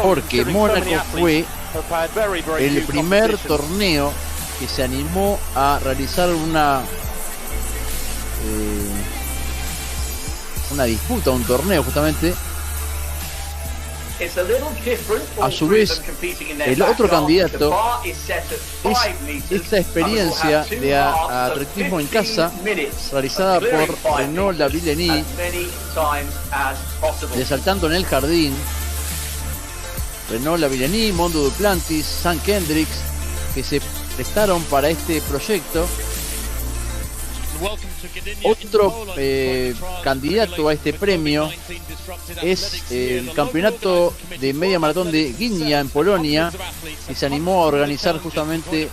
porque Mónaco fue el primer torneo que se animó a realizar una disputa, un torneo justamente. A su vez, el otro candidato es esta experiencia de atletismo en casa realizada por Remate de saltando en el jardín. Remate, Mondo Duplantis, Sam Kendricks, que se prestaron para este proyecto. Otro candidato a este premio es el campeonato de media maratón de Gdynia en Polonia, que se animó a organizar justamente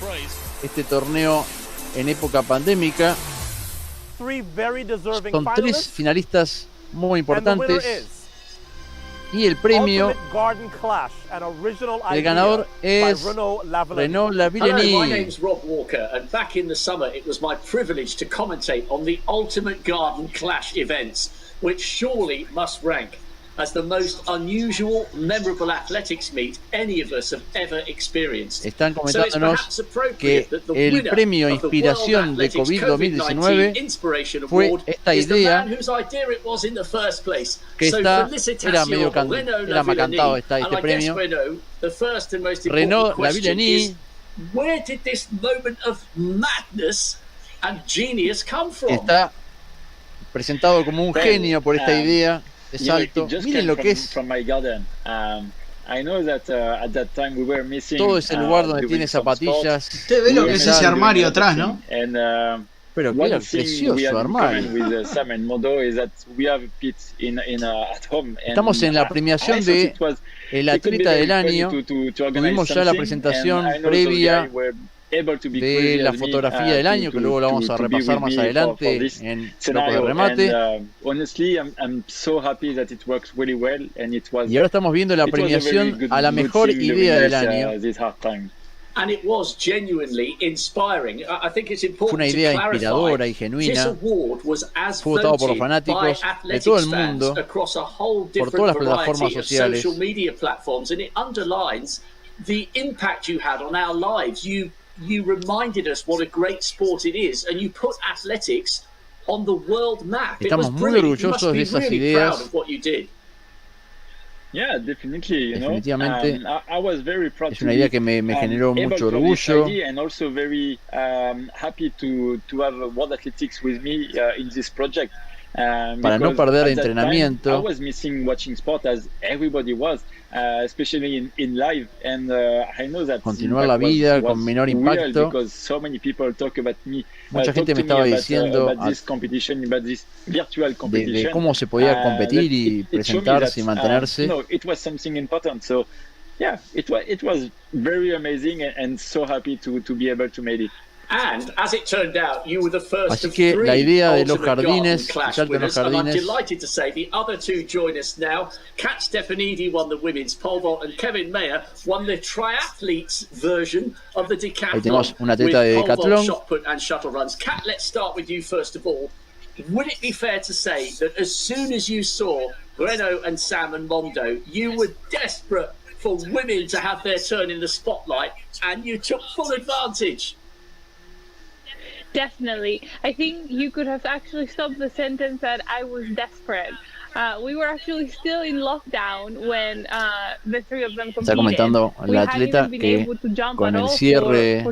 este torneo en época pandémica. Son 3 finalistas muy importantes y el premio, el ganador es Remate. Hello, my name's Rob Walker, and back in the summer it was my privilege to commentate on the Ultimate Garden Clash events, which surely must rank as the most unusual, memorable athletics meet any of us have ever experienced. Están comentándonos que el premio Inspiración de COVID 2019 fue esta idea que era medio era macantado este premio. Remate. Where did this moment of madness and genius come from? Está presentado como un genio por esta idea de salto. Miren lo que es. Todo ese lugar donde tiene zapatillas. Usted ve lo que es ese armario atrás, ¿no? Pero qué precioso armario. Estamos en la premiación de el atleta del año. Tuvimos ya la presentación previa de la fotografía del año, que luego la vamos a repasar más adelante en Locos de Remate. Y ahora estamos viendo la premiación a la mejor idea del año. Fue una idea inspiradora y genuina. Fue votado por los fanáticos de todo el mundo, por todas las plataformas sociales. You reminded us what a great sport it is, and you put athletics on the world map. Estamos muy orgullosos de esas ideas. Definitivamente es una idea que me generó mucho orgullo. Para no perder entrenamiento. Continuar la vida con menor impacto. Mucha gente me estaba diciendo de cómo se podía competir y presentarse y mantenerse. Así que la idea de los jardines, el salto en los jardines. Ahí tenemos una atleta de decatlón. Would it be fair to say that as soon as you saw Renault and Sam and Mondo, you were desperate for women to have their turn in the spotlight, and you took full advantage? Definitely. I think you could have actually stopped the sentence that I was desperate. We were actually still in lockdown when the 3 of them competed. Está comentando la atleta que con el cierre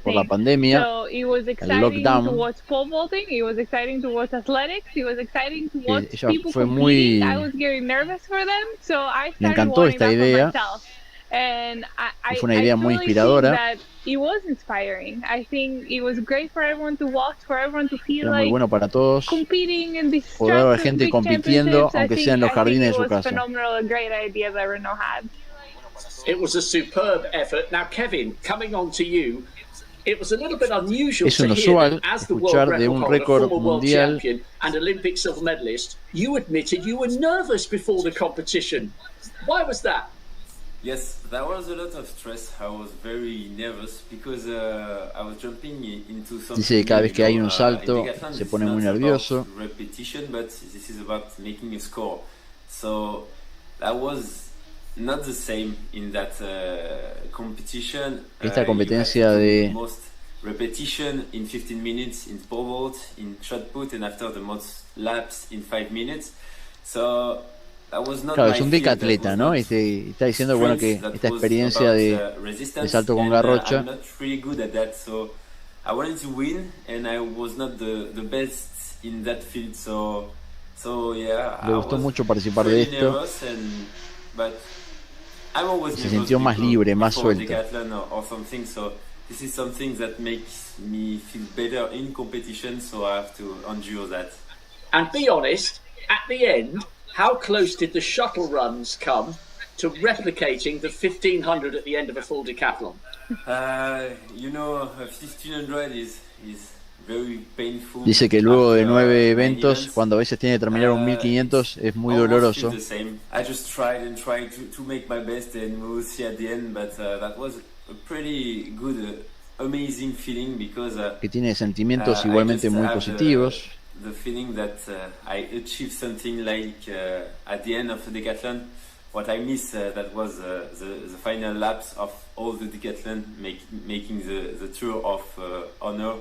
por la pandemia, el lockdown, it was exciting to watch athletics, it was exciting to watch people fue muy, I was getting nervous for them, so I le encantó esta idea. Y fue una idea muy inspiradora. It was inspiring. I think it was great for everyone to watch, for everyone to feel Era muy bueno para todos competing in these poder ver gente compitiendo, aunque sea en los jardines de su casa. A great idea that Renault had. It was a superb effort. Now, Kevin, coming on to you, it was a little bit unusual to hear that as the world record holder, former world champion and Olympic silver medalist, you admitted you were nervous before the competition. Why was that? Yes, there was a lot of stress. I was very nervous because I was jumping into something. Dice que cada vez que hay un salto se pone muy nervioso. Repetition, but this is about making a score. So that was not the same in that competition. Esta competencia de most repetition in 15 minutes in pole vault, in shot put, and after the most laps in 5 minutes. So that was not. Claro, es un decatleta, ¿no? Está diciendo, bueno, que esta experiencia de salto con garrocha. I'm not really good at that, so I wanted to win, and I was not the best in that field. So yeah. Le gustó mucho participar de esto. Se sintió más libre, más suelto. This is something that makes me feel better in competition, so I have to endure that. And be honest, at the end, how close did the shuttle runs come to replicating the 1500 at the end of a full decathlon? You know, 1500 is very painful. Dice que luego de 9 eventos, cuando a veces tiene que terminar un 1500, es muy doloroso. I just tried to make my best, and we'll see at the end, but that was a pretty good, amazing feeling because que tiene sentimientos igualmente muy positivos. The feeling that I achieved something like at the end of the decathlon. What I miss that was the final laps of all the decathlon, making the tour of honor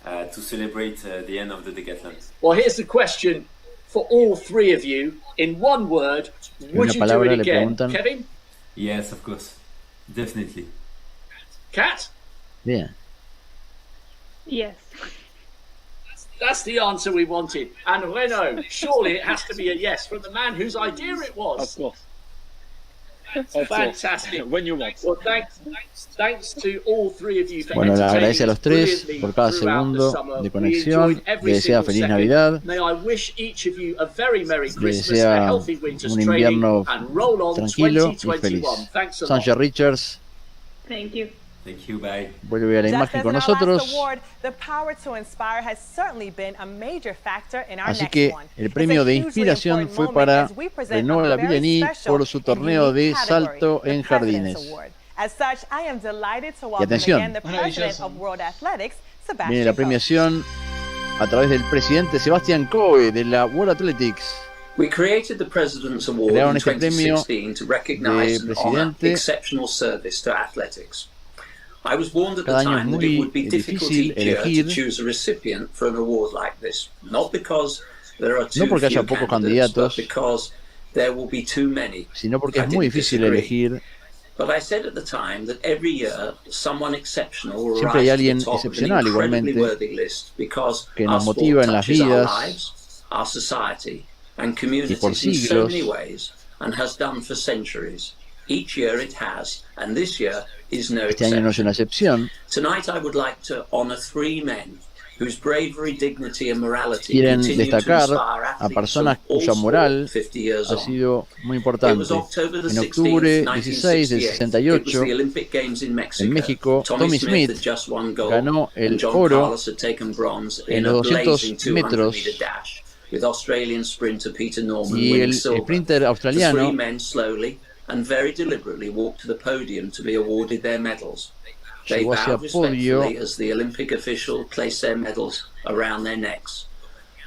to celebrate the end of the decathlon. Well, here's the question for all three of you in one word: would you do it again, Kevin? Yes, of course, definitely. Kat? Yeah. Yes. That's the answer we wanted. And Renaud, surely it has to be a yes from the man whose idea it was. Of course. Fantastic. When you want. Well, thanks to all three of you for bueno, le agradece a los tres por cada segundo de conexión. Le desea feliz Navidad. May I wish each of you a very Merry Le Christmas, desea a healthy winter's un training, invierno and roll on tranquilo y 2021. feliz. Thanks a lot. Sanjay Richards. Thank you. Thank you, bye. Vuelve a la imagen con nosotros. Así que el premio de inspiración fue para Renaud Lavillenie por su torneo de salto en jardines. Y atención, viene la premiación a través del presidente Sebastian Coe de la World Athletics. We created the President's Award in 2016 to recognize and honor exceptional service to athletics. I was warned at the time that it would be difficult each year to choose a recipient for an award like this, not because there are too few candidates, but because there will be too many. Sino porque es muy difícil elegir. But I said at the time that every year someone exceptional will siempre hay rise alguien to the top of an excepcional incredibly igualmente worthy list because que our nos sport motiva en las touches our vidas lives, our society and communities por in so siglos. many ways and has done for centuries. Each year it has, and this year is no Este año no es una excepción. Tonight I would like to honor three men whose bravery, dignity and morality Quieren continue to destacar inspire a athletes personas of all cuya moral sport 50 years ha on. sido muy It importante. was October the En 16th, octubre 16 del 1968. It was 68, the Olympic Games in Mexico. en México, Tommy Smith had just won gold, ganó el and John oro Carlos had taken bronze en in los a blazing 200 metros 200-meter dash, with Australian sprinter Peter Norman y winning el silver. sprinter The australiano three men slowly and very deliberately walked to the podium to be awarded their medals. They llegó hacia bowed podio respectfully as the Olympic official placed their medals around their necks.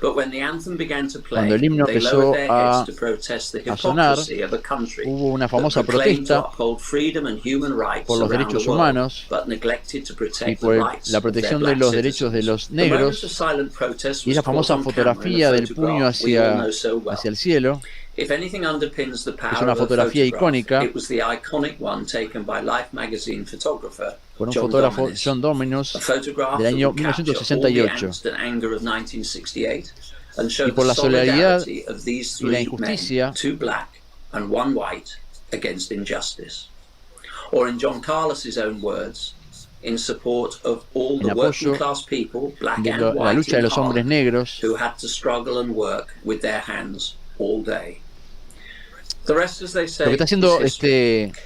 But when the anthem began to play, cuando el himno they empezó lowered their heads a to protest the sonar, hypocrisy of a country hubo una that famosa proclaimed to protesta uphold freedom and human rights por los around derechos the world, humanos but neglected to y protect the por rights la of their protección de black los derechos de citizens. los The moment negros of silent protest y was esa caught famosa on camera in a fotografía del puño photograph we all hacia, know so well. hacia el cielo. If anything underpins the power Es una of a fotografía photograph, icónica it was the iconic one taken by Life magazine photographer por un John fotógrafo Dominus. John Dominus A photograph del año that would capture all the 1968 angst and anger of 1968 and show y por the la solidaridad solidarity of these y la three injusticia men, two black and one white, against injustice. Or in John Carlos's own words, in support of all the working class people, black de and la white lucha de in los hombres heart, negros who had to struggle and work with their hands all day. The rest, as they say, lo que está haciendo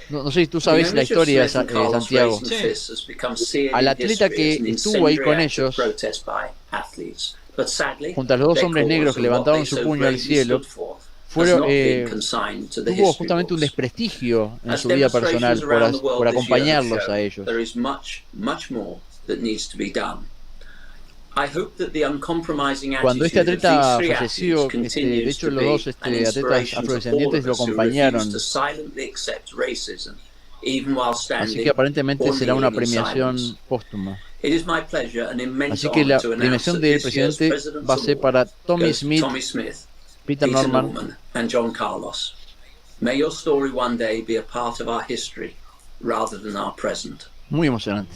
no sé si tú sabes la historia de Santiago. Al atleta que estuvo ahí con ellos junto a los dos hombres negros que levantaron su puño al cielo tuvo justamente un desprestigio en su vida personal por acompañarlos a ellos. Cuando este atleta falleció, de hecho los dos atletas afrodescendientes lo acompañaron. Así que aparentemente será una premiación póstuma. Así que la premiación del presidente va a ser para Tommy Smith, Peter Norman and John Carlos. May your story one day be a part of our history rather than our present. Muy emocionante.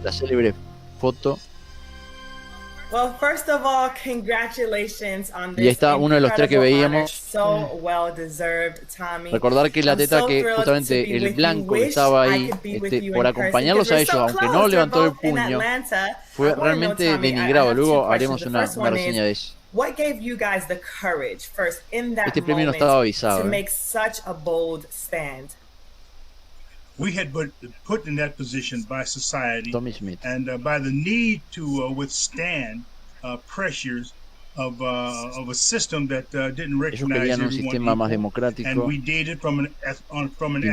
La célebre foto. Well, first of all, congratulations on this. Y ahí está uno de los tres que veíamos. So well deserved, Tommy. Recordar que el atleta que justamente el blanco que estaba ahí por acompañarlos a ellos, aunque no levantó el puño, fue realmente denigrado. Luego haremos una reseña de eso. What gave you guys the courage first in that premio no estaba moment avisado, to make such a bold stand? We had been put in that position by society and by the need to withstand pressures of a system that didn't recognize everyone equal. And we did it from an athletic platform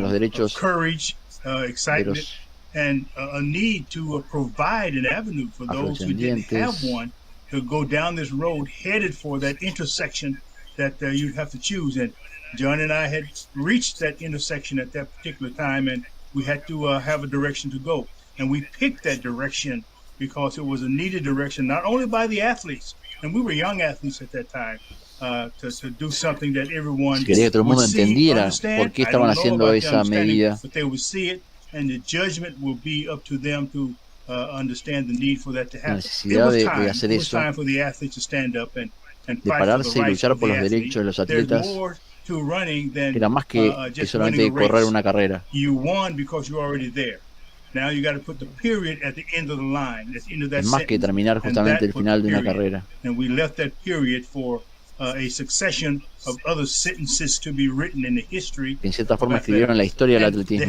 of courage, excitement, and a need to provide an avenue for those who didn't have one to go down this road headed for that intersection that you'd have to choose. And John and I had reached that intersection at that particular time, and we had to have a direction to go. And we picked that direction because it was a needed direction, not only by the athletes, and we were young athletes at that time, to do something that everyone quería que todo el mundo entendiera por qué estaban haciendo esa medida. But they would see it, and the judgment will be up to them to understand the need for that to happen. It was time for the athletes to stand up and de pararse y luchar por los derechos de los atletas. Era más que solamente correr una carrera. Es más que terminar justamente el final de una carrera. En cierta forma escribieron la historia del atletismo.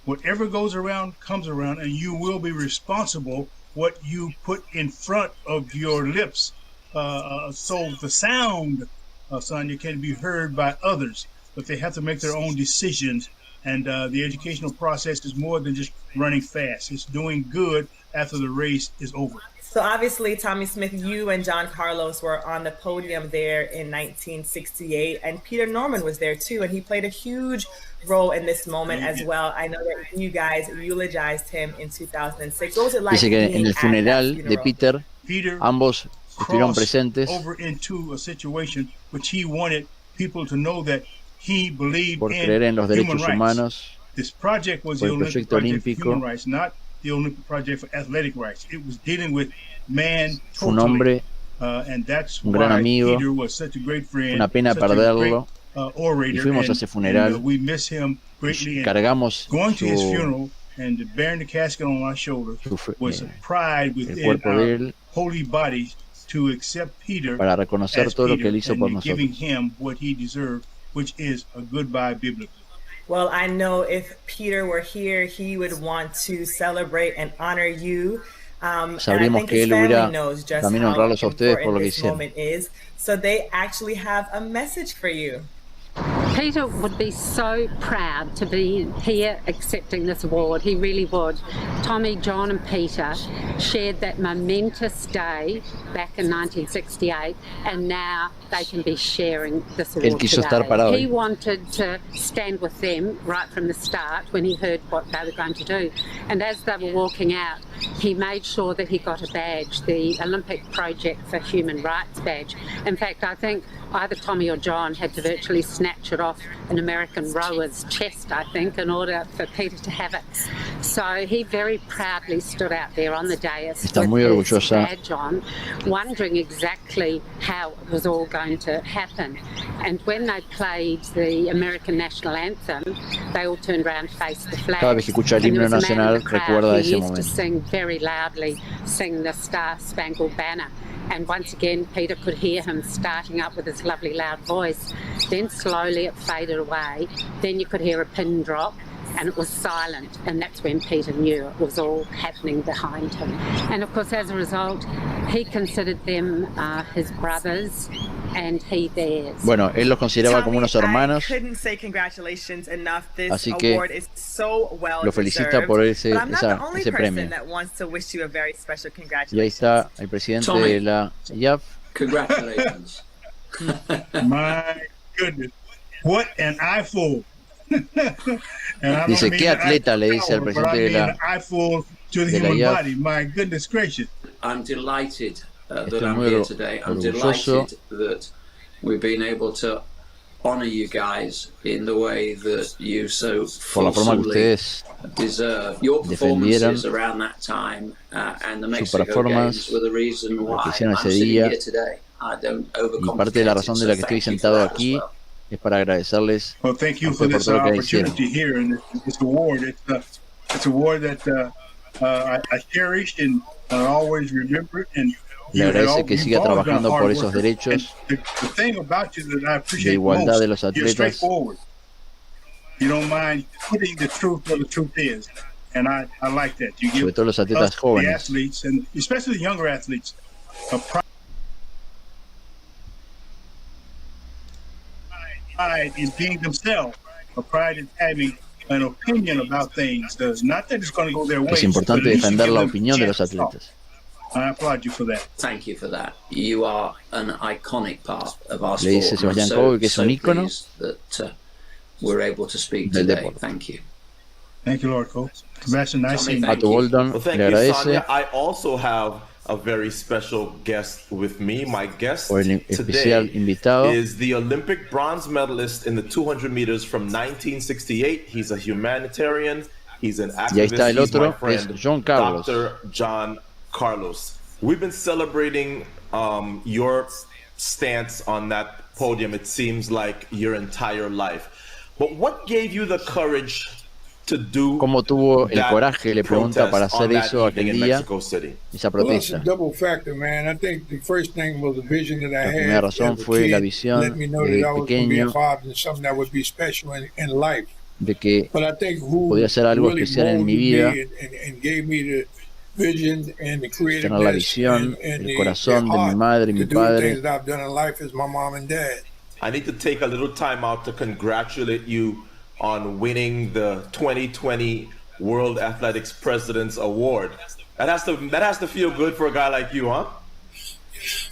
Whatever goes around comes around, and you will be responsible what you put in front of your lips. So the sound, Sonia, can be heard by others, but they have to make their own decisions. And the educational process is more than just running fast. It's doing good after the race is over. So obviously, Tommy Smith, you and John Carlos were on the podium there in 1968, and Peter Norman was there too, and he played a huge role in this moment as well. I know that you guys eulogized him in 2006. What was it like? Dice que en el funeral de Peter, ambos estuvieron presentes por creer en los derechos humanos, por el proyecto olímpico. Fue un hombre, un gran amigo, una pena perderlo, y fuimos a ese funeral, y cargamos el cuerpo de él para reconocer todo lo que él hizo por nosotros. Well, I know if Peter were here, he would want to celebrate and honor you. Sabríamos que él hubiera también honrarlos a ustedes por lo que hicieron. So they actually have a message for you. Peter would be so proud to be here accepting this award. He really would. Tommy, John and Peter shared that momentous day back in 1968, and now they can be sharing this award today. He wanted to stand with them right from the start when he heard what they were going to do. And as they were walking out, he made sure that he got a badge, the Olympic Project for Human Rights badge. In fact, I think either Tommy or John had to virtually snatch it off an American rower's chest, I think, in order for Peter to have it. So he very proudly stood out there on the dais with his badge on, wondering exactly how it was all going to happen. And when they played the American national anthem, they all turned around and faced the flag. Cada vez que escucha el himno nacional, recuerda ese momento. He used to sing very loudly, sing the Star Spangled Banner. And once again, Peter could hear him starting up with his lovely loud voice. Then slowly it faded away. Then you could hear a pin drop, and it was silent. And that's when Peter knew it was all happening behind him. And of course, as a result, he considered them his brothers Bueno, él los consideraba como unos hermanos, así que lo felicita por ese premio. Y ahí está el presidente de la IAF. Congratulations. My goodness, what an eyeful. Dice, ¿qué atleta? Le dice al presidente de la IAF. My goodness gracious. I'm delighted that I'm here today. I'm delighted that we've been able to honor you guys in the way that you so fully deserve. Your performances around that time and the Mexico Games were the reason why I'm sitting here today. I don't overcomplicate. Y parte de la razón de la que estoy sentado aquí es para agradecerles por todo lo que hicieron. It's a award that I cherished and I always remember. Le agradece que siga trabajando por esos derechos de igualdad de los atletas. Sobre todo los atletas jóvenes. Pride in being themselves, a pride in having an opinion about things. Not that it's going to go their way. Es importante defender la opinión de los atletas. I applaud you for that. Thank you for that. You are an iconic part of our sport. Le dice Sebastián Coe que es un ícono we're able to speak today. Thank you. Thank you, Lord Coe. Sebastian, nice seeing you. A tu Bolton le agradece. I also have a very special guest with me. My guest today is the Olympic bronze medalist in the 200 meters from 1968. He's a humanitarian. He's an activist. Y ahí está el otro, He's my friend, Dr. John Carlos. We've been celebrating your stance on that podium, it seems like, your entire life. But what gave you the courage to do ¿Cómo tuvo el coraje, le pregunta, para hacer eso aquel día, esa protesta? La primera razón fue la visión desde pequeño de que podía ser algo especial en mi vida, tener la visión, el corazón de mi madre y mi padre. I need to take a little time out to congratulate you on winning the 2020 World Athletics President's Award. That has to feel good for a guy like you, huh?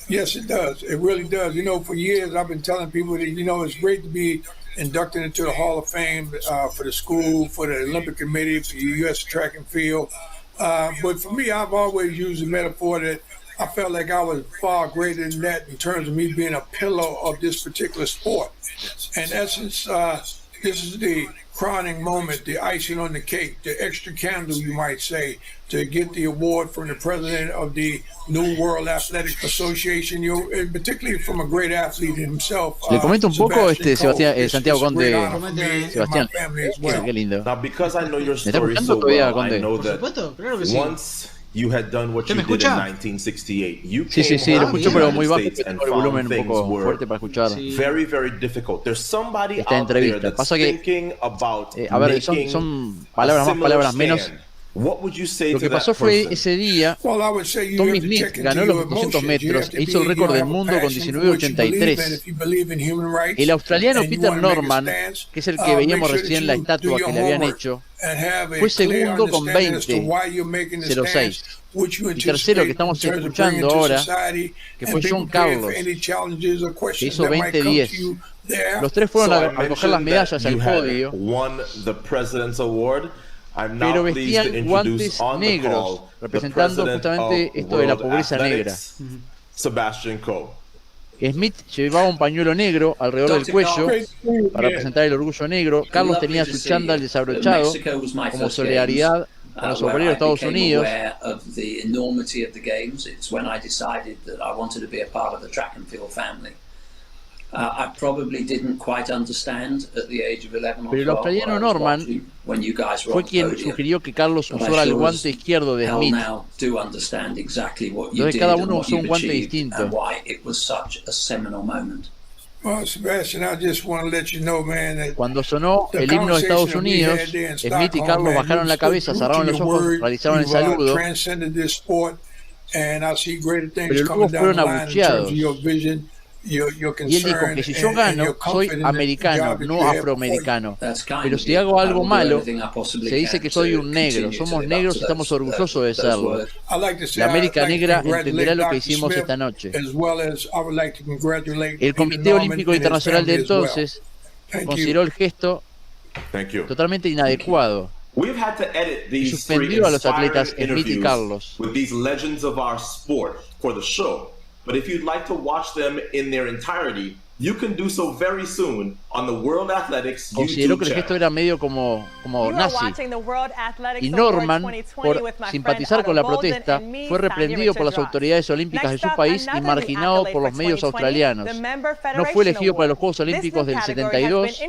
Yes, it does. It really does. You know, for years I've been telling people that, you know, it's great to be inducted into the Hall of Fame for the school, for the Olympic Committee, for the U.S. track and field. But for me, I've always used the metaphor that I felt like I was far greater than that in terms of me being a pillar of this particular sport. In essence, this is the crowning moment, the icing on the cake, the extra candle, you might say, to get the award from the president of the New World Athletic Association, and particularly from a great athlete himself. Le comento un poco Santiago Conde. Sebastián, qué lindo. Now, because I know your story so well, I know that once you had done what you did in 1968. You sí, lo escucho, pero muy bajo, el volumen un poco fuerte para escuchar. Very, very difficult. There's somebody esta out there entrevista. that's Pasa que, thinking about a ver, son palabras más, palabras menos. What would you say Lo que pasó fue ese día, Tommy Smith ganó los 200 metros e hizo el récord del mundo con 19.83. El australiano Peter Norman, que es el que veíamos recién la estatua que le habían hecho, fue segundo con 20.06. Y tercero, que estamos escuchando ahora, que fue John Carlos, que hizo 20.10. Los tres fueron a recoger las medallas al podio, pero vestían guantes negros, representando justamente esto de la pobreza negra. Sebastián Coe. Smith llevaba un pañuelo negro alrededor del cuello para representar el orgullo negro. Carlos tenía su chándal desabrochado como solidaridad con los obreros de Estados Unidos. I probably didn't quite understand at the age of 11 or 12. Pero el australiano Norman fue quien sugirió que Carlos usara el guante izquierdo de Smith. Entonces cada uno usó un guante distinto. Cuando sonó el himno de Estados Unidos, Smith y Carlos bajaron la cabeza, cerraron los ojos, realizaron el saludo. Pero luego fueron abucheados. Y él dijo que si yo gano, soy americano, no afroamericano. Pero si hago algo malo, se dice que soy un negro. Somos negros y estamos orgullosos de serlo. La América Negra entenderá lo que hicimos esta noche. El Comité Olímpico Internacional de entonces consideró el gesto totalmente inadecuado y suspendió a los atletas Smith y Carlos. But if you'd like to watch them in their entirety, you can do so very soon on the World Athletics Consideró YouTube que el gesto channel. era medio como nazi. Y Norman, por simpatizar con la protesta, fue reprendido por las autoridades olímpicas de su país y marginado por los medios australianos. No fue elegido para los Juegos Olímpicos del 72,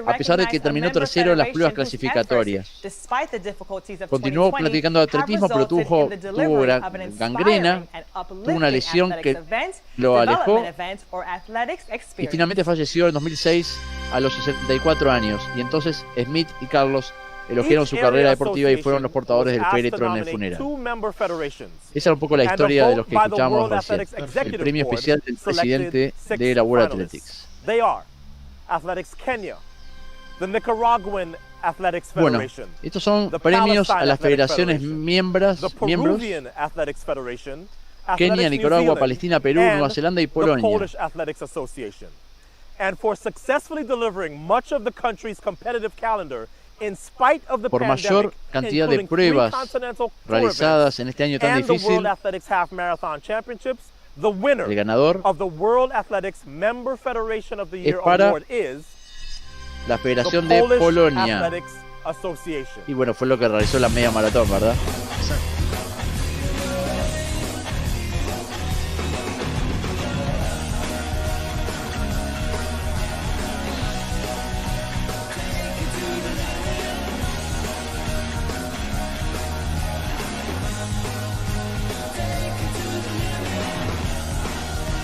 a pesar de que terminó tercero en las pruebas clasificatorias. Continuó practicando atletismo, pero tuvo gangrena, tuvo una lesión que lo alejó y finalmente falleció en 2006 a los 64 años. Y entonces Smith y Carlos elogiaron su carrera deportiva y fueron los portadores del féretro en el funeral. Esa era un poco la historia de los que escuchamos recién. El premio especial del presidente de la World Athletics. Bueno, estos son premios a las federaciones miembros: Kenia, Nicaragua, Palestina, Perú, Nueva Zelanda y Polonia. Por mayor cantidad de pruebas realizadas en este año tan difícil, el ganador es para la Federación de Polonia. Y bueno, fue lo que realizó la media maratón, ¿verdad?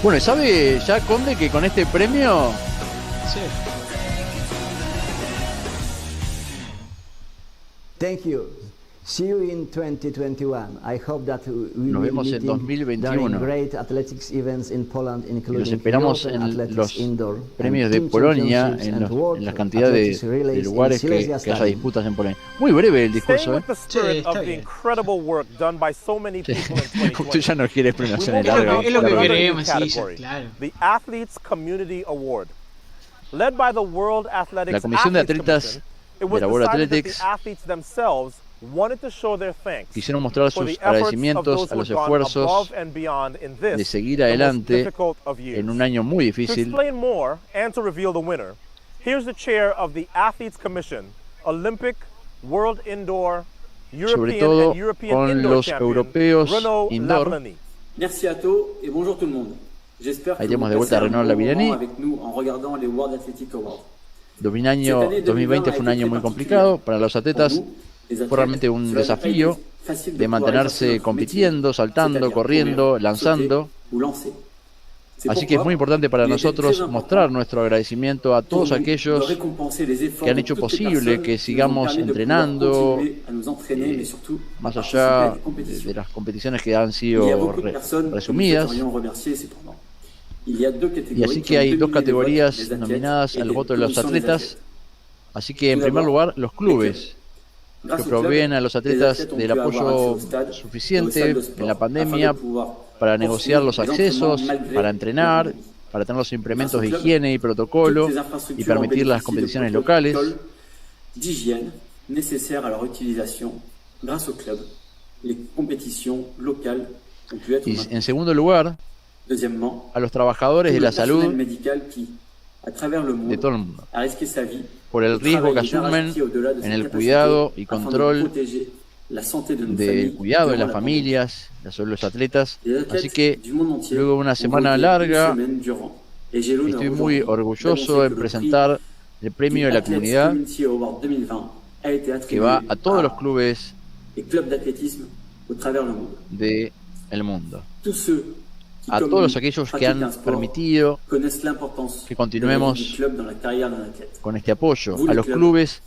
Bueno, ¿sabe ya, Conde, que con este premio? Sí. Thank you. See you in 2021. I hope that we Nos vemos en 2021. Great athletics events in Poland, y los esperamos en los premios de Polonia, en la cantidad de lugares que haya disputas en Polonia. Muy breve el discurso, ¿eh? Sí, está bien. Usted ya no quiere explicaciones largas. Es lo que queremos, sí, claro. La Comisión de Atletas de la World Athletics quisieron mostrar sus agradecimientos a los esfuerzos de seguir adelante en un año muy difícil. Sobre todo con los europeos indoor. Ahí tenemos de vuelta a Renaud Lavillani. 2020 fue un año muy complicado para los atletas. Fue realmente un desafío de mantenerse compitiendo, saltando, corriendo, lanzando. Así que es muy importante para nosotros mostrar nuestro agradecimiento a todos aquellos que han hecho posible que sigamos entrenando, más allá de las competiciones que han sido resumidas. Y así que hay dos categorías nominadas al voto de los atletas. Así que en primer lugar, los clubes, que proveen a los atletas del apoyo suficiente en la pandemia para negociar los accesos, para entrenar, para tener los implementos de higiene y protocolo y permitir las competiciones locales. Y en segundo lugar, a los trabajadores de la salud de todo el mundo, por el riesgo que asumen en el cuidado y control del cuidado de las familias, la salud de los atletas. Así que luego de una semana larga, estoy muy orgulloso de presentar el premio de la comunidad, que va a todos los clubes del mundo, a todos aquellos que han permitido que continuemos con este apoyo, a los clubes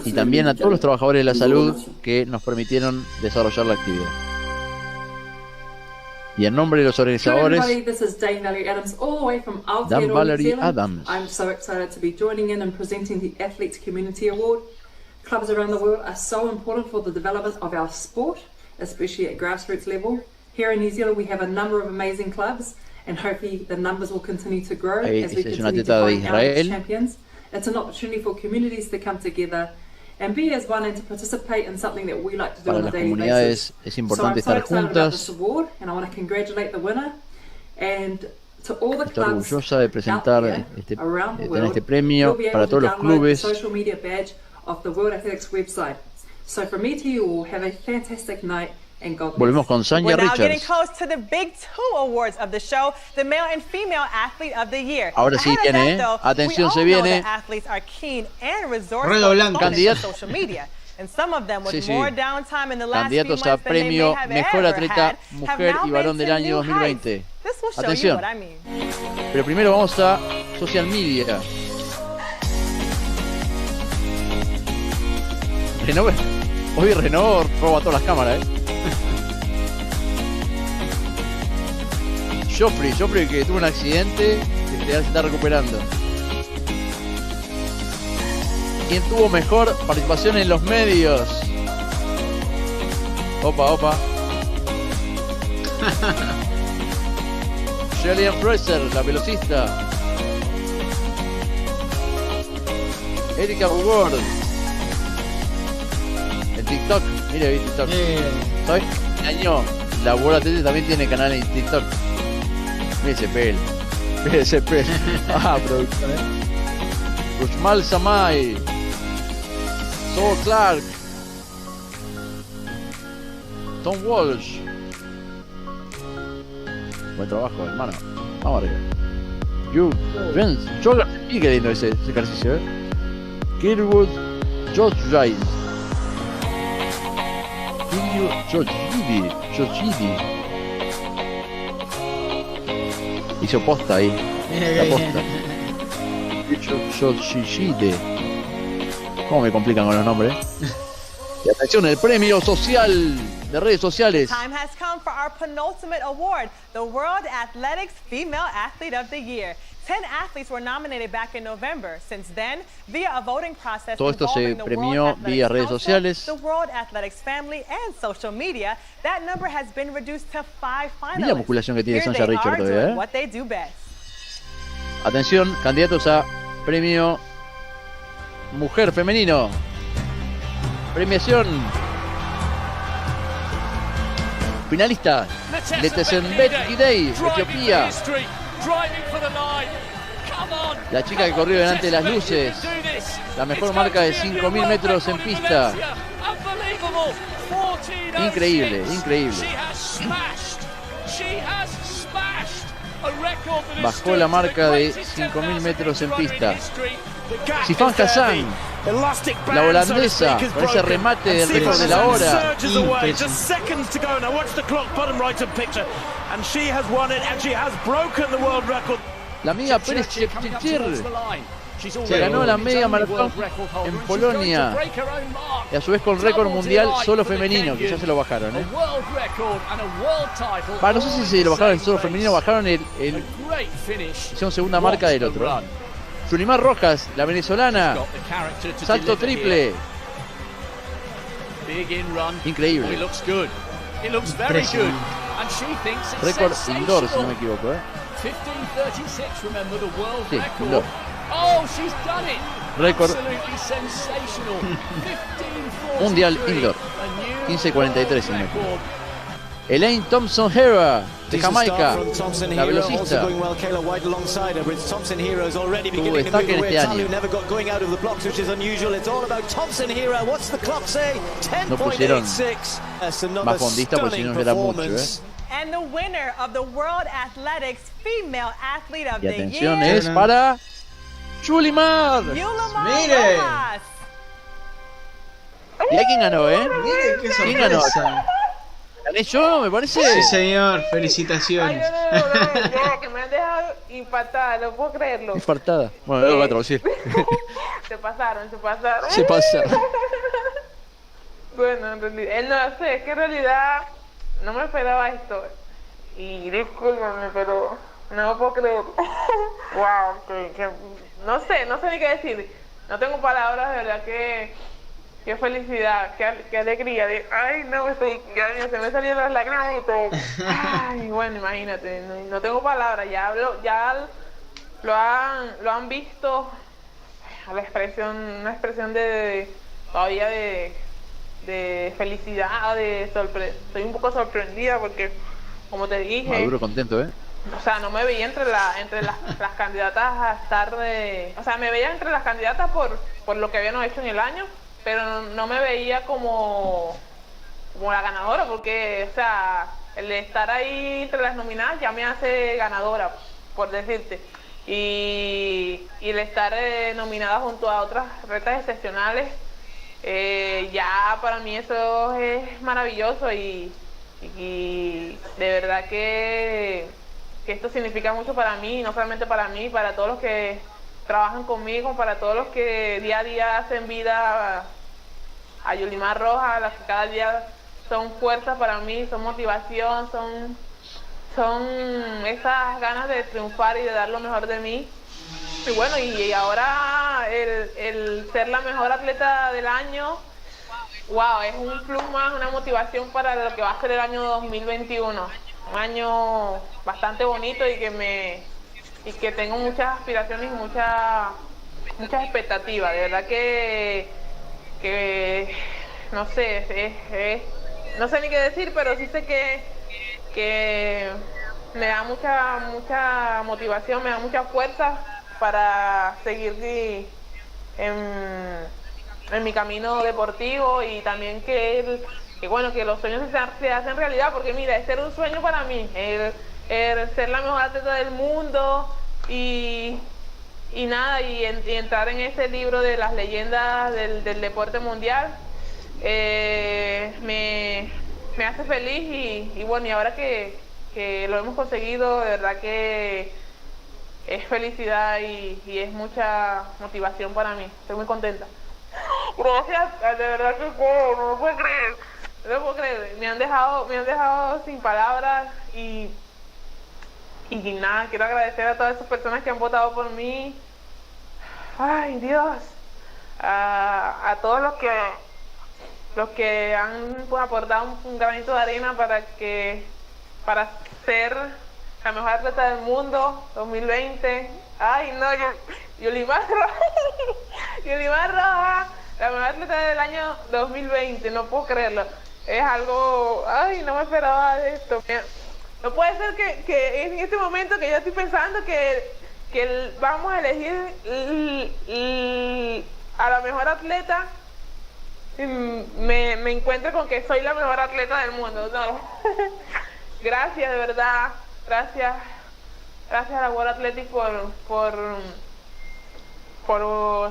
y también a todos los trabajadores de la salud que nos permitieron desarrollar la actividad. Y en nombre de los organizadores, Dan Valerie Adams. I'm so excited to be joining in and presenting the Athletes Community Award. Clubs around the world are so important for the development of our sport, especially at grassroots level. Here in New Zealand we have a number of amazing clubs and hopefully the numbers will continue to grow as we continue to find our champions. It's an opportunity for communities to come together and be as one and to participate in something that we like to do on a daily basis. Es importante estar juntas. And I want to congratulate the winner and to all the Estoy clubs orgullosa de presentar tener este premio para todos los clubes. Social media badge of the World Athletics website. So from me to you all, have a fantastic night. Volvemos con Sanya We're now getting Richards. close to the big two awards of the show, the male and female athlete of the year. Ahora sí viene, atención, se viene. Athletes are keen and resourceful social media. And some of them with more downtime in the last few months Candidatos a than they may premio have Mejor ever Atleta had, Mujer have y now Varón made del some año new heights. 2020. This will show you Atención. what I mean. Pero primero vamos a social media. Hoy Renault roba todas las cámaras, Joffrey que tuvo un accidente, que ya se está recuperando. ¿Quién tuvo mejor participación en los medios? Opa. Julian Fraser, la velocista. Erika Bugord. El TikTok, mire TikTok. ¿Sabes? Este año la World Athletics también tiene canal en TikTok. Mire ese pelo. Producción, Rushmal Samai. Saul Clark. Tom Walsh. Buen trabajo, hermano. Vamos arriba. Yo qué lindo ese ejercicio, Kirwood George Rice. George hizo posta ahí. La posta. George. ¿Cómo me complican con los nombres? Y atención, el premio social de redes sociales. Time has come for our penultimate award, the World Athletics Female Athlete of the Year. 10 athletes were nominated back in November. Since then, via a voting process Todo esto se premió vía redes sociales. the World Athletics family, and social media, that number has been reduced to 5 finalists. Mira la musculación que tiene Here Sanya they Richards are todavía, doing what they do best. Atención, candidatos a premio Mujer Femenino. Premiación. Finalista. Letesenbet Gidey, Etiopía. La chica que corrió delante de las luces. La mejor marca de 5.000 metros en pista. Increíble. Bajó la marca de 5.000 metros en pista. Sifan Hassan, la holandesa, con ese remate del récord de la hora. La amiga Pérez Chepchir se ganó la media maratón en Polonia y a su vez con récord mundial solo femenino, que ya se lo bajaron, no sé si se lo bajaron el solo femenino, bajaron hicieron segunda marca del otro. Yulimar Rojas, la venezolana, salto triple. Increíble. Récord indoor, si no me equivoco, Sí, indoor. Récord mundial indoor. 15:43, si no me equivoco. Elaine Thompson-Herah, de Jamaica, la velocista. Tuvo destaque en este año. No pusieron más fondista porque si no era mucho, And the winner of the World Athletics Female Athlete of Y the atención, Year es para Yulimar. Mire. ¿Y a quién ganó, Mire qué ¿Quién ganó? sorpresa. ¿Gané yo, me parece? Sí, señor, felicitaciones. No, que me han dejado impactada, no puedo creerlo. Infartada. Bueno, lo voy a traducir. Se pasaron. Se pasaron. Bueno, en realidad, no sé, es que en realidad no me esperaba esto. Y discúlpenme, pero no puedo creer. Wow, que no sé ni qué decir. No tengo palabras, de verdad que qué felicidad, qué alegría. Ay, no, se me salieron las lágrimas y todo. Ay, bueno, imagínate, no tengo palabras. Ya lo han visto, una expresión de todavía de felicidad, estoy un poco sorprendida porque, como te dije, Maduro contento, o sea, no me veía entre las candidatas a estar o sea, me veía entre las candidatas por lo que habíamos hecho en el año, pero no me veía como la ganadora, porque, o sea, el de estar ahí entre las nominadas ya me hace ganadora, por decirte. Y el estar nominada junto a otras retas excepcionales, ya para mí eso es maravilloso y de verdad que esto significa mucho para mí, no solamente para mí, para todos los que trabajan conmigo, para todos los que día a día hacen vida a Yulimar Rojas, las que cada día son fuerzas para mí, son motivación, son esas ganas de triunfar y de dar lo mejor de mí. Y bueno, y ahora el ser la mejor atleta del año, wow, es un plus más, una motivación para lo que va a ser el año 2021. Un año bastante bonito y que tengo muchas aspiraciones y muchas expectativas. De verdad que no sé, no sé ni qué decir, pero sí sé que me da mucha motivación, me da mucha fuerza para seguir en mi camino deportivo y también que los sueños se hacen realidad, porque mira, este era un sueño para mí, el ser la mejor atleta del mundo y entrar en ese libro de las leyendas del deporte mundial, me hace feliz y bueno, y ahora que lo hemos conseguido, de verdad que es felicidad y es mucha motivación para mí, estoy muy contenta. Gracias, de verdad que no puedo creer. No puedo creer, me han dejado sin palabras y nada, quiero agradecer a todas esas personas que han votado por mí. Ay, Dios. A todos los que han aportado un granito de arena para ser la mejor atleta del mundo 2020. Ay, no, Yulimar Rojas, la mejor atleta del año 2020, no puedo creerlo. Es algo, ay, no me esperaba de esto. No puede ser que en este momento que yo estoy pensando que vamos a elegir a la mejor atleta, me encuentro con que soy la mejor atleta del mundo. No. Gracias, de verdad. Gracias a la World Athletics por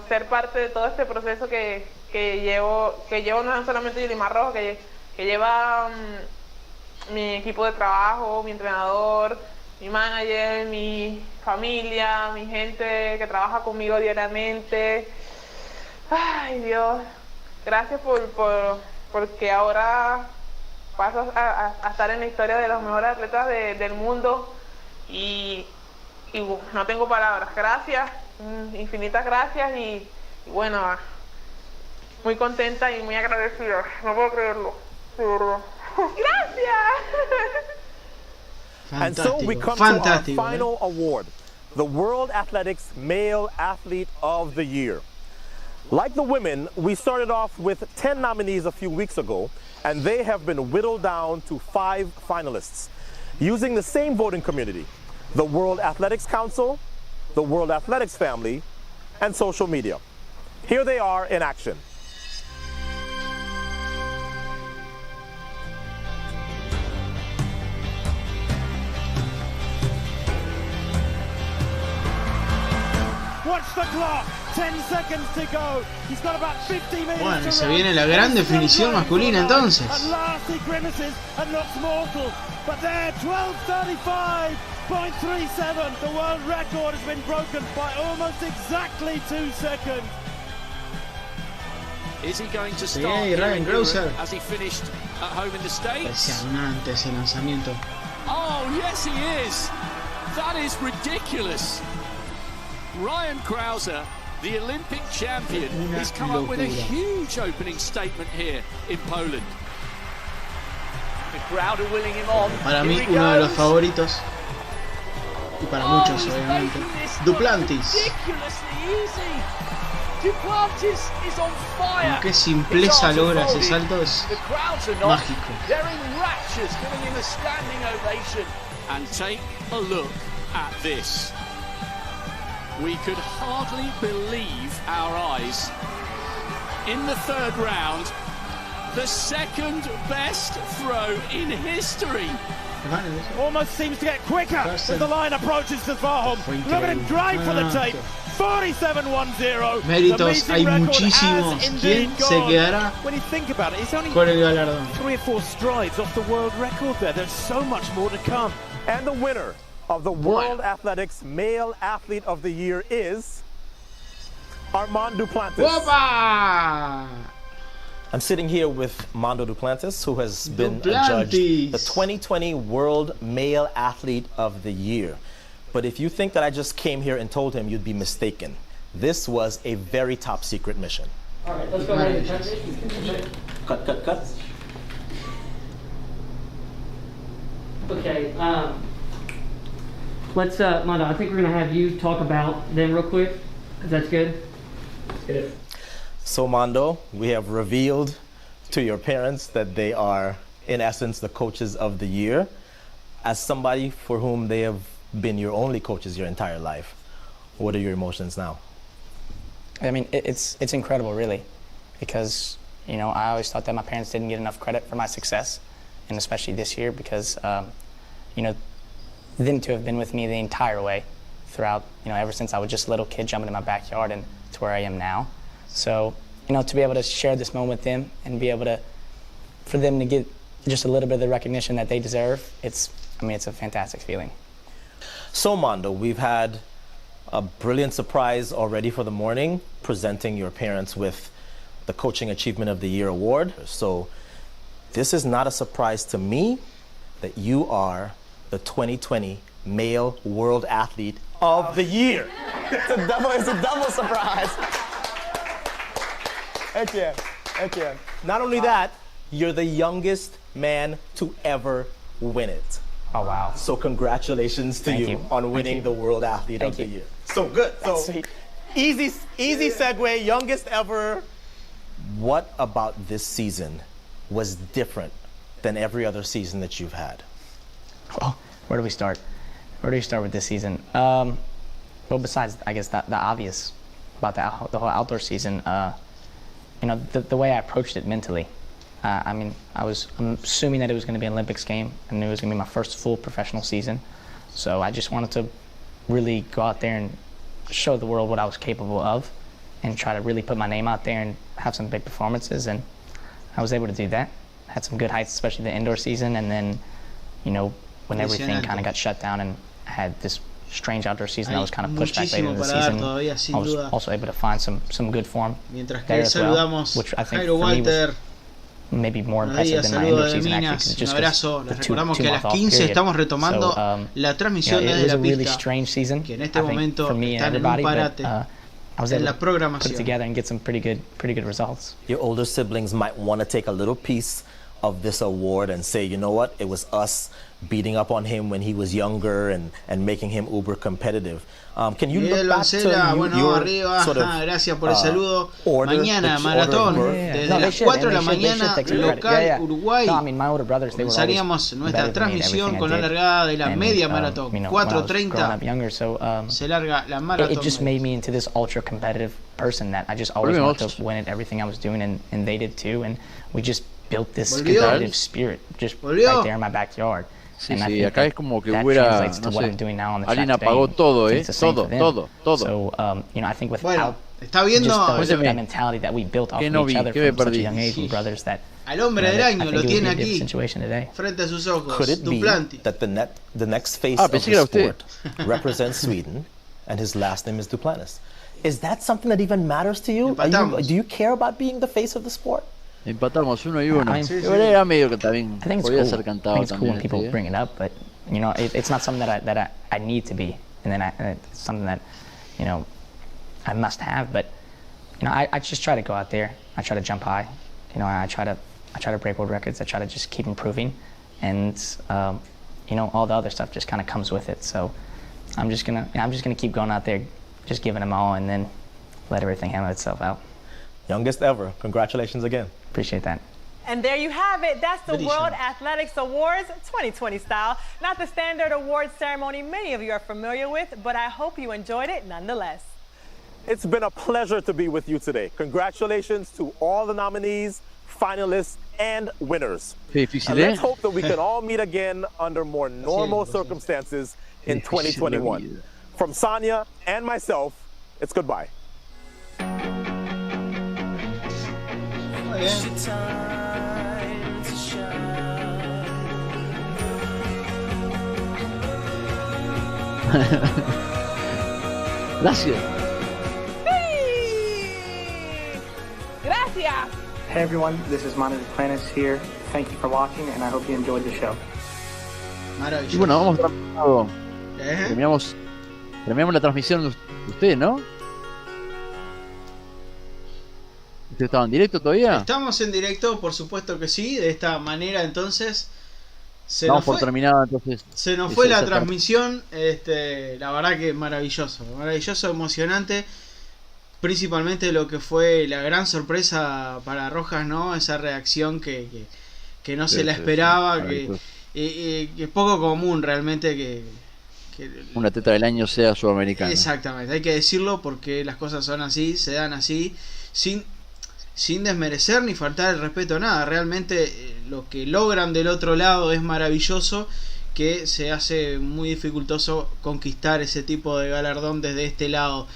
ser parte de todo este proceso que llevo no solamente Yulimar Rojas, que lleva mi equipo de trabajo, mi entrenador, mi manager, mi familia, mi gente que trabaja conmigo diariamente. Ay, Dios, gracias porque ahora paso a estar en la historia de los mejores atletas del mundo y no tengo palabras. Gracias, infinitas gracias y bueno, muy contenta y muy agradecida. No puedo creerlo. Gracias. And so we come to our final award, the World Athletics Male Athlete of the Year. Like the women, we started off with 10 nominees a few weeks ago, and they have been whittled down to 5 finalists, using the same voting community, the World Athletics Council, the World Athletics family, and social media. Here they are in action. Bueno, se viene la gran definición masculina entonces. Sí, Ryan Grosser. Impresionante ese lanzamiento. Oh, yes, he is. That is ridiculous. Ryan Krauser, the Olympic champion, has come up with a huge opening statement here in Poland. The crowd are willing him on. Para mí, uno de los favoritos. Y para muchos, obviamente. Duplantis. Qué simpleza logra ese salto, es mágico. And take a look at this. We could hardly believe our eyes. In the third round, the second best throw in history. Almost seems to get quicker as the line approaches to Varholm. Look at him drive for the tape. 47-10. Méritos hay muchísimos. ¿Quién se quedará con el galardón? 3 or 4 strides off the world record there. There's so much more to come. And the winner of the World Athletics Male Athlete of the Year is Armand Duplantis. Opa! I'm sitting here with Mando Duplantis, who has been adjudged the 2020 World Male Athlete of the Year. But if you think that I just came here and told him, you'd be mistaken. This was a very top secret mission. All right, let's go ahead and transition. Cut. Okay, let's, Mando, I think we're gonna have you talk about them real quick, if that's good. Good. So Mando, we have revealed to your parents that they are, in essence, the coaches of the year. As somebody for whom they have been your only coaches your entire life, what are your emotions now? I mean, it's incredible, really, because, you know, I always thought that my parents didn't get enough credit for my success, and especially this year, because, you know, them to have been with me the entire way throughout, you know, ever since I was just a little kid jumping in my backyard and to where I am now. So, you know, to be able to share this moment with them and be able to, for them to get just a little bit of the recognition that they deserve, it's a fantastic feeling. So Mando, we've had a brilliant surprise already for the morning, presenting your parents with the Coaching Achievement of the Year award. So this is not a surprise to me that you are the 2020 Male World Athlete of the Year. It's a double surprise. Etienne. Not only that, you're the youngest man to ever win it. Oh, wow. So congratulations to you on winning the World Athlete of the Year. So good. So easy segue, youngest ever. What about this season was different than every other season that you've had? Well, where do we start? Where do you start with this season? Well, besides, I guess, the obvious about the whole outdoor season, you know, the way I approached it mentally. I'm assuming that it was going to be an Olympics game. I knew it was going to be my first full professional season. So I just wanted to really go out there and show the world what I was capable of and try to really put my name out there and have some big performances. And I was able to do that. Had some good heights, especially the indoor season. And then, you know, when everything kind of got shut down and I had this strange outdoor season, I was kind of pushed back later in the season. I was also able to find some good form there as well, which I think for me was maybe more impressive than my indoor season, actually, because it just was the two-month off period. So, la transmisión it was a really strange season, que en este momento for me and está en un everybody, parate but I was able to put it together and get some pretty good results. Your older siblings might want to take a little piece of this award and say, you know what, it was us beating up on him when he was younger and making him uber competitive. Can you look back to your sort of gracias por el saludo. Mañana maratón desde las 4 de la mañana local Uruguay. Comenzaríamos nuestra transmisión con la largada de la media maratón. 4:30 se larga la maratón. It just made me into this ultra competitive person that I just always wanted to win at everything I was doing, and they did too, and we just built this competitive spirit just right there in my backyard. Sí, acá es como que hubiera, no sé, alguien apagó todo, todo. So, you know, I think without está viendo that mentality that we built off of each other from such a young age, and brothers, that al hombre del año lo tiene aquí frente a sus ojos. Could it be that the next face of the sport represents Sweden and his last name is Duplantis? Is that something that even matters to you? Do you care about being the face of the sport? Empatamos 1-1. Era medio que también podía ser cantado. I think it's cool when people bring it up, but You know, it's not something that I need to be, and then it's something that, you know, I must have. But you know, I just try to go out there. I try to jump high. You know, I try to break world records. I try to just keep improving, and you know, all the other stuff just kind of comes with it. So I'm just gonna keep going out there, just giving them all, and then let everything hammer itself out. Youngest ever. Congratulations again. Appreciate that. And there you have it. That's the World Athletics Awards 2020 style. Not the standard awards ceremony many of you are familiar with, but I hope you enjoyed it nonetheless. It's been a pleasure to be with you today. Congratulations to all the nominees, finalists, and winners. And let's hope that we can all meet again under more normal circumstances in 2021. From Sonia and myself, it's goodbye. Gracias. Gracias. Hey everyone, this is Monitor Planis here. Thank you for watching, and I hope you enjoyed the show. Y bueno, vamos terminamos la transmisión de ustedes, ¿no? ¿Ustedes estaban en directo todavía? Estamos en directo, por supuesto que sí. De esta manera, entonces se nos fue la transmisión. La verdad que maravilloso, emocionante. Principalmente lo que fue la gran sorpresa para Rojas, ¿no? Esa reacción que no se la esperaba, que es poco común realmente que una teta del año sea sudamericana. Exactamente, hay que decirlo porque las cosas son así, se dan así, sin desmerecer ni faltar el respeto a nada. Realmente lo que logran del otro lado es maravilloso, que se hace muy dificultoso conquistar ese tipo de galardón desde este lado.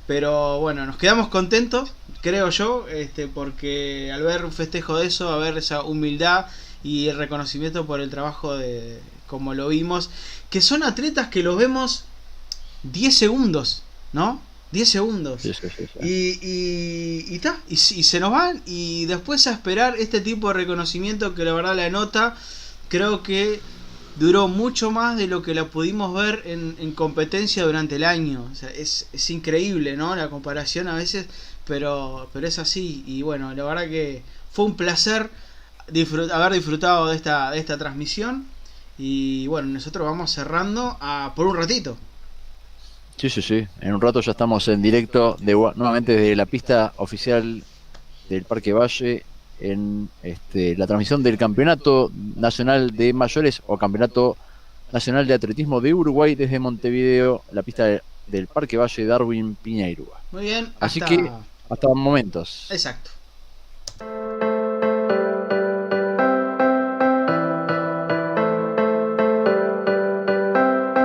Pero bueno, nos quedamos contentos, creo yo, porque al ver un festejo de eso, a ver esa humildad y el reconocimiento por el trabajo de como lo vimos, que son atletas que los vemos 10 segundos, ¿no? 10 segundos. Sí. Y se nos van, y después a esperar este tipo de reconocimiento que la verdad la nota, creo que duró mucho más de lo que la pudimos ver en competencia durante el año. O sea, es increíble, ¿no? La comparación a veces, pero es así. Y bueno, la verdad que fue un placer haber disfrutado de esta transmisión. Y bueno, nosotros vamos cerrando por un ratito. Sí. En un rato ya estamos en directo nuevamente desde la pista oficial del Parque Valle, en la transmisión del Campeonato Nacional de Mayores o Campeonato Nacional de Atletismo de Uruguay desde Montevideo, la pista del Parque Valle, Darwin, Piñeirúa. Muy bien. Así que hasta momentos. Exacto.